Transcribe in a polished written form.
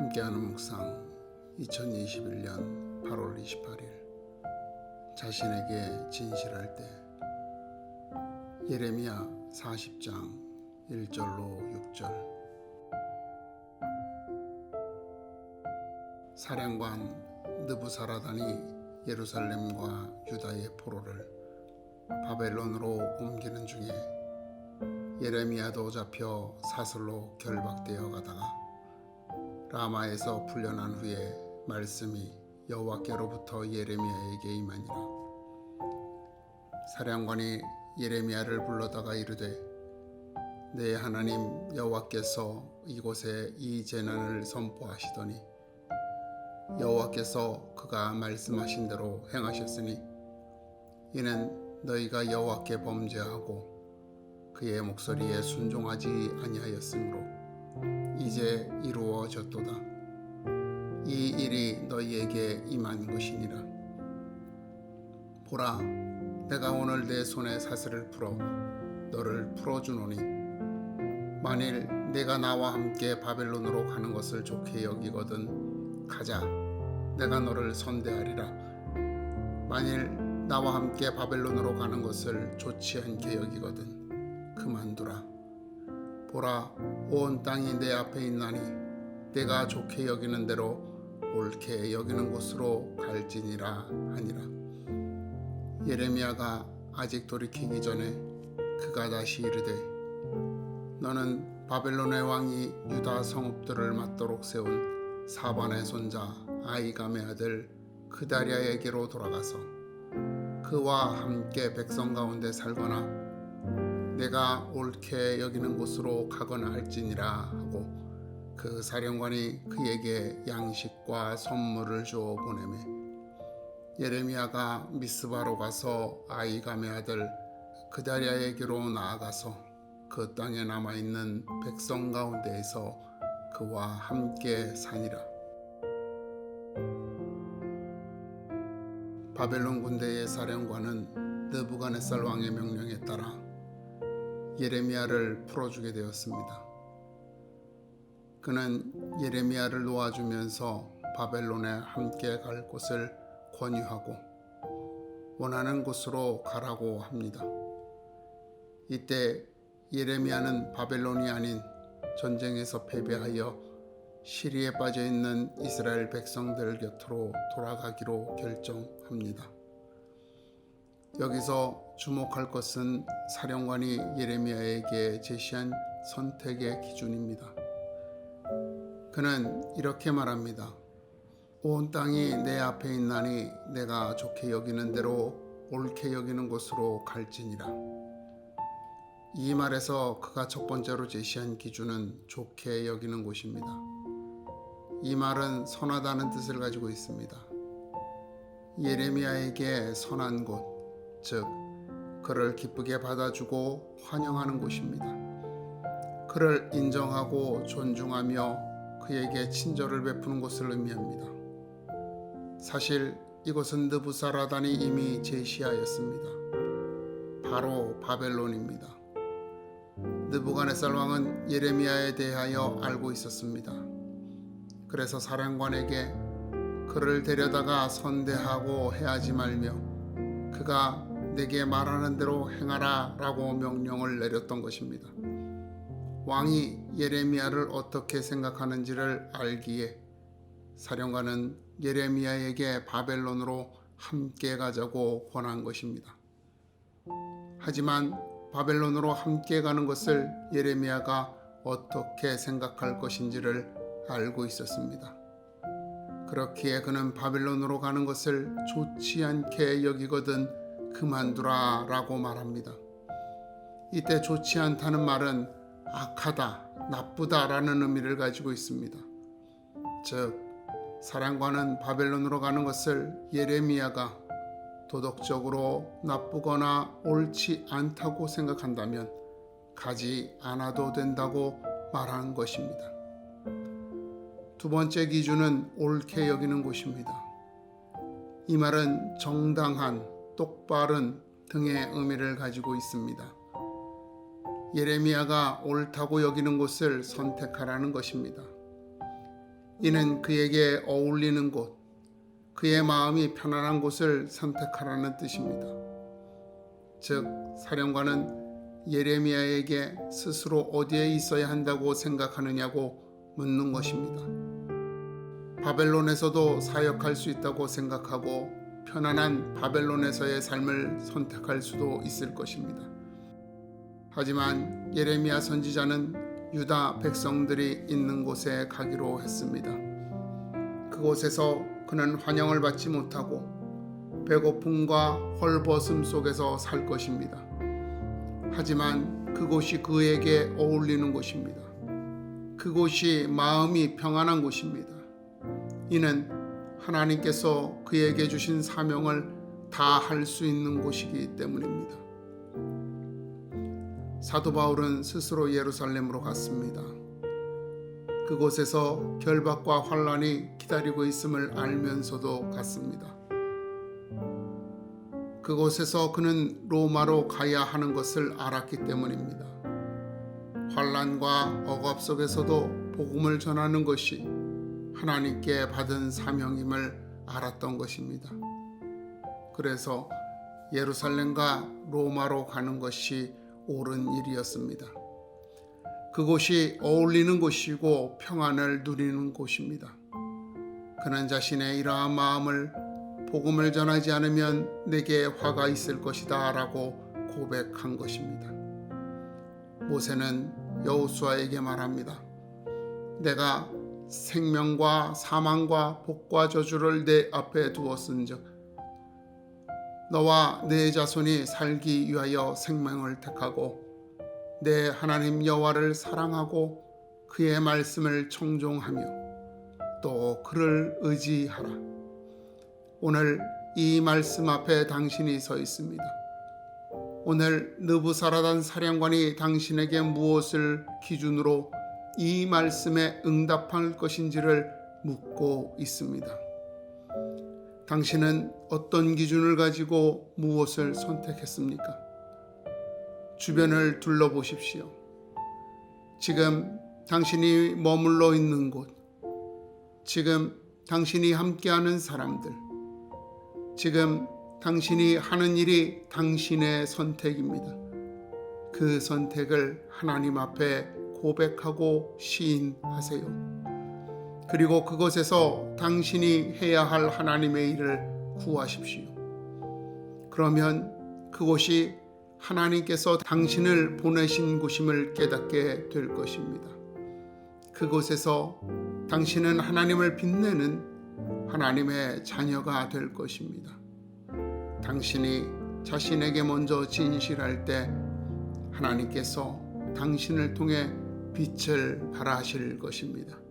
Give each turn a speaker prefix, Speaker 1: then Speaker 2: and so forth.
Speaker 1: 함께하는 묵상 2021년 8월 28일 자신에게 진실할 때 예레미야 40장 1절로 6절 사령관 느부사라단이 예루살렘과 유다의 포로를 바벨론으로 옮기는 중에 예레미야도 잡혀 사슬로 결박되어 가다가 라마에서 풀려난 후에 말씀이 여호와께로부터 예레미야에게 임하니라. 사령관이 예레미야를 불러다가 이르되 내 하나님 여호와께서 이곳에 이 재난을 선포하시더니 여호와께서 그가 말씀하신 대로 행하셨으니 이는 너희가 여호와께 범죄하고 그의 목소리에 순종하지 아니하였으므로 이제 이루어졌도다. 이 일이 너희에게 임한 것이니라. 보라, 내가 오늘 내 손에 사슬을 풀어 너를 풀어주노니 만일 내가 나와 함께 바벨론으로 가는 것을 좋게 여기거든 가자, 내가 너를 선대하리라. 만일 나와 함께 바벨론으로 가는 것을 좋지 않게 여기거든 그만두라. 보라, 온 땅이 내 앞에 있나니 내가 좋게 여기는 대로 옳게 여기는 곳으로 갈지니라 하니라. 예레미야가 아직 돌이키기 전에 그가 다시 이르되 너는 바벨론의 왕이 유다 성읍들을 맞도록 세운 사반의 손자 아이감의 아들 그다랴에게로 돌아가서 그와 함께 백성 가운데 살거나 내가 옳게 여기는 곳으로 가거나 할지니라 하고 그 사령관이 그에게 양식과 선물을 주어 보내매 예레미야가 미스바로 가서 아이감의 아들 그다랴에게로 나아가서 그 땅에 남아있는 백성 가운데에서 그와 함께 사니라. 바벨론 군대의 사령관은 느부갓네살 왕의 명령에 따라 예레미야를 풀어주게 되었습니다. 그는 예레미야를 놓아주면서 바벨론에 함께 갈 곳을 권유하고 원하는 곳으로 가라고 합니다. 이때 예레미야는 바벨론이 아닌 전쟁에서 패배하여 시리에 빠져있는 이스라엘 백성들 곁으로 돌아가기로 결정합니다. 여기서 주목할 것은 사령관이 예레미야에게 제시한 선택의 기준입니다. 그는 이렇게 말합니다. 온 땅이 내 앞에 있나니 내가 좋게 여기는 대로 옳게 여기는 곳으로 갈지니라. 이 말에서 그가 첫 번째로 제시한 기준은 좋게 여기는 곳입니다. 이 말은 선하다는 뜻을 가지고 있습니다. 예레미야에게 선한 곳, 즉 그를 기쁘게 받아주고 환영하는 곳입니다. 그를 인정하고 존중하며 그에게 친절을 베푸는 곳을 의미합니다. 사실 이곳은 느부사라단이 이미 제시하였습니다. 바로 바벨론입니다. 느부갓네살 왕은 예레미야에 대하여 알고 있었습니다. 그래서 사령관에게 그를 데려다가 선대하고 해하지 말며 그가 내게 말하는 대로 행하라 라고 명령을 내렸던 것입니다. 왕이 예레미야를 어떻게 생각하는지를 알기에 사령관은 예레미야에게 바벨론으로 함께 가자고 권한 것입니다. 하지만 바벨론으로 함께 가는 것을 예레미야가 어떻게 생각할 것인지를 알고 있었습니다. 그렇기에 그는 바벨론으로 가는 것을 좋지 않게 여기거든 그만두라 라고 말합니다. 이때 좋지 않다는 말은 악하다, 나쁘다 라는 의미를 가지고 있습니다. 즉 사령관은 바벨론으로 가는 것을 예레미야가 도덕적으로 나쁘거나 옳지 않다고 생각한다면 가지 않아도 된다고 말하는 것입니다. 두 번째 기준은 옳게 여기는 곳입니다. 이 말은 정당한, 똑바른 등의 의미를 가지고 있습니다. 예레미야가 옳다고 여기는 곳을 선택하라는 것입니다. 이는 그에게 어울리는 곳, 그의 마음이 편안한 곳을 선택하라는 뜻입니다. 즉, 사령관은 예레미야에게 스스로 어디에 있어야 한다고 생각하느냐고 묻는 것입니다. 바벨론에서도 사역할 수 있다고 생각하고 편안한 바벨론에서의 삶을 선택할 수도 있을 것입니다. 하지만 예레미야 선지자는 유다 백성들이 있는 곳에 가기로 했습니다. 그곳에서 그는 환영을 받지 못하고 배고픔과 헐벗음 속에서 살 것입니다. 하지만 그곳이 그에게 어울리는 곳입니다. 그곳이 마음이 평안한 곳입니다. 이는 하나님께서 그에게 주신 사명을 다 할 수 있는 곳이기 때문입니다. 사도 바울은 스스로 예루살렘으로 갔습니다. 그곳에서 결박과 환난이 기다리고 있음을 알면서도 갔습니다. 그곳에서 그는 로마로 가야 하는 것을 알았기 때문입니다. 환난과 억압 속에서도 복음을 전하는 것이 하나님께 받은 사명임을 알았던 것입니다. 그래서 예루살렘과 로마로 가는 것이 옳은 일이었습니다. 그곳이 어울리는 곳이고 평안을 누리는 곳입니다. 그는 자신의 이러한 마음을 복음을 전하지 않으면 내게 화가 있을 것이다 라고 고백한 것입니다. 모세는 여호수아에게 말합니다. 내가 생명과 사망과 복과 저주를 내 앞에 두었은즉 너와 내 자손이 살기 위하여 생명을 택하고 내 하나님 여호와를 사랑하고 그의 말씀을 청종하며 또 그를 의지하라. 오늘 이 말씀 앞에 당신이 서 있습니다. 오늘 느부사라단 사령관이 당신에게 무엇을 기준으로 이 말씀에 응답할 것인지를 묻고 있습니다. 당신은 어떤 기준을 가지고 무엇을 선택했습니까? 주변을 둘러보십시오. 지금 당신이 머물러 있는 곳, 지금 당신이 함께하는 사람들, 지금 당신이 하는 일이 당신의 선택입니다. 그 선택을 하나님 앞에 고백하고 시인하세요. 그리고 그곳에서 당신이 해야 할 하나님의 일을 구하십시오. 그러면 그곳이 하나님께서 당신을 보내신 곳임을 깨닫게 될 것입니다. 그곳에서 당신은 하나님을 빛내는 하나님의 자녀가 될 것입니다. 당신이 자신에게 먼저 진실할 때 하나님께서 당신을 통해 빛을 발하실 것입니다.